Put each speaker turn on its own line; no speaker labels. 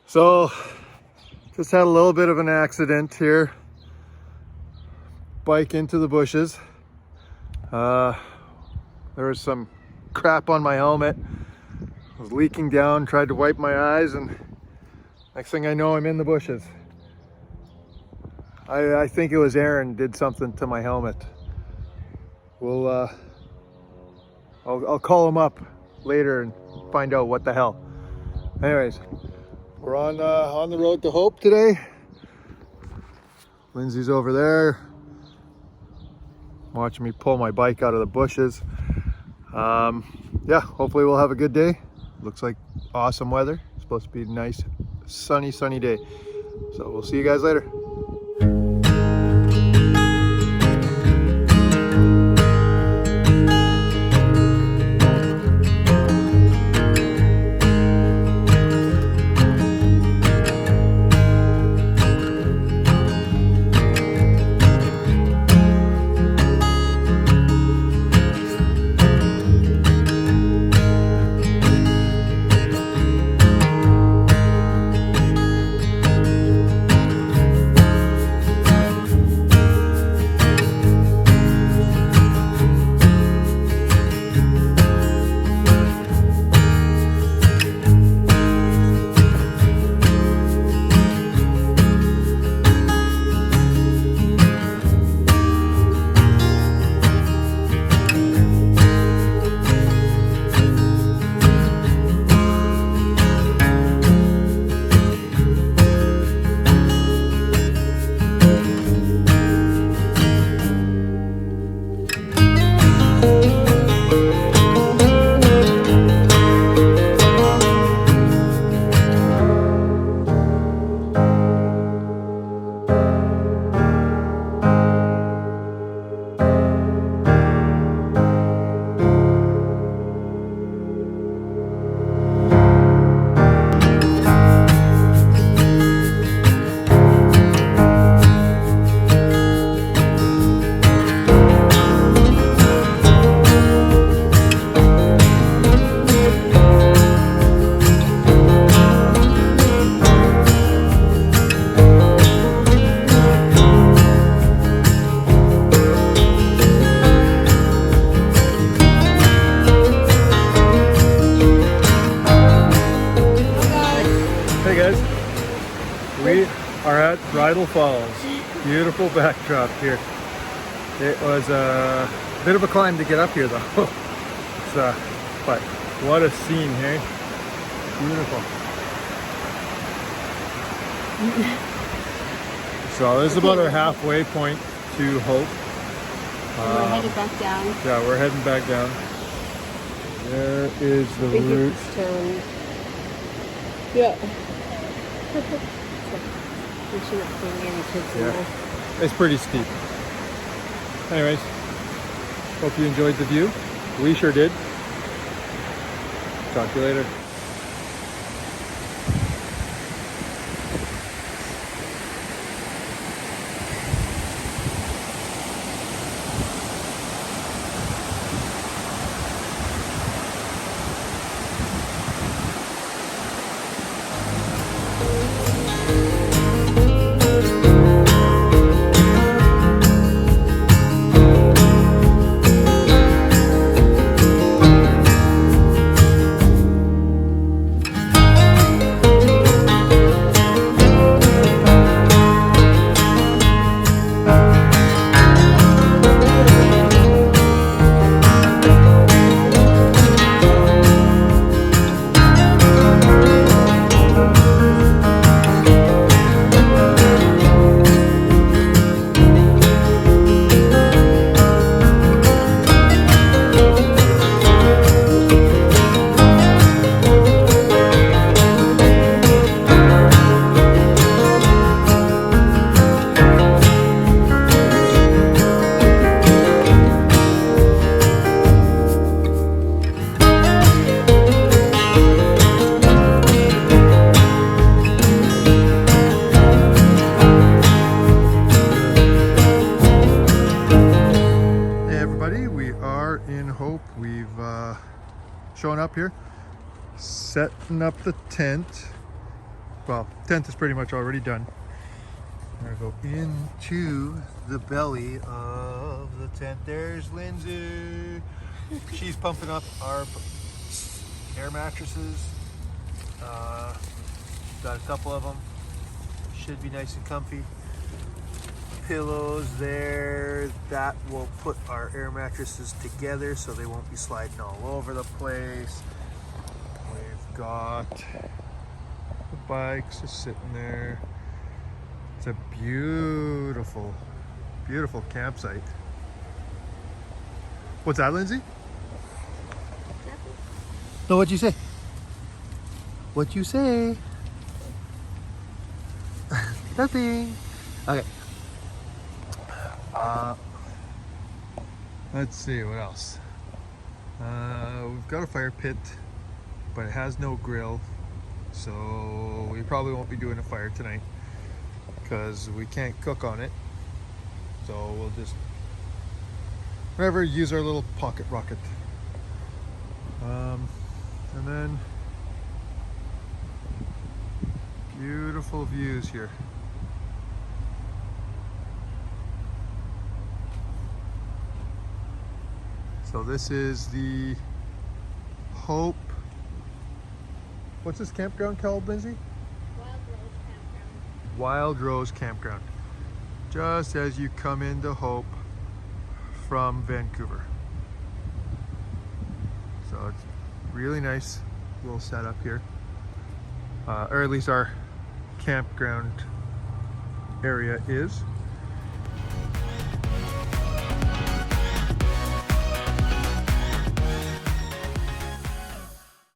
So, just had a little bit of an accident here. Bike into the bushes. There was some crap on my helmet. I was leaking down, tried to wipe my eyes, and next thing I know, I'm in the bushes. I think it was Aaron did something to my helmet. I'll call him up later and find out what the hell. Anyways, we're on the road to Hope today. Lindsay's over there, watching me pull my bike out of the bushes. Yeah, hopefully we'll have a good day. Looks like awesome weather. It's supposed to be a nice, sunny day. So we'll see you guys later. We are at Bridal Falls. Beautiful backdrop here. It was a bit of a climb to get up here though. But what a scene, hey? Beautiful. So this is about our halfway point to Hope.
We're headed back down.
Yeah, we're heading back down. There is the route.
Yeah. Yeah.
It's pretty steep. Anyways, hope you enjoyed the view. We sure did. Talk to you later. Showing up here, setting up the tent. well, tent is pretty much already done. I'm gonna go into the belly of the tent. There's Lindsay. She's pumping up our air mattresses. Got a couple of them. Should be nice and comfy. Pillows there. That will put our air mattresses together so they won't be sliding all over the place. We've got the bikes just sitting there. It's a beautiful, beautiful campsite. What's that, Lindsay? No, what'd you say? What'd you say? Nothing. Okay. Let's see, what else? We've got a fire pit, but it has no grill, so we probably won't be doing a fire tonight because we can't cook on it. So we'll just whatever, use our little pocket rocket. And then beautiful views here. So this is the Hope. What's this campground called, Lindsay?
Wild Rose Campground.
Wild Rose Campground. Just as you come into Hope from Vancouver. So it's really nice little setup here. Or at least our campground area is.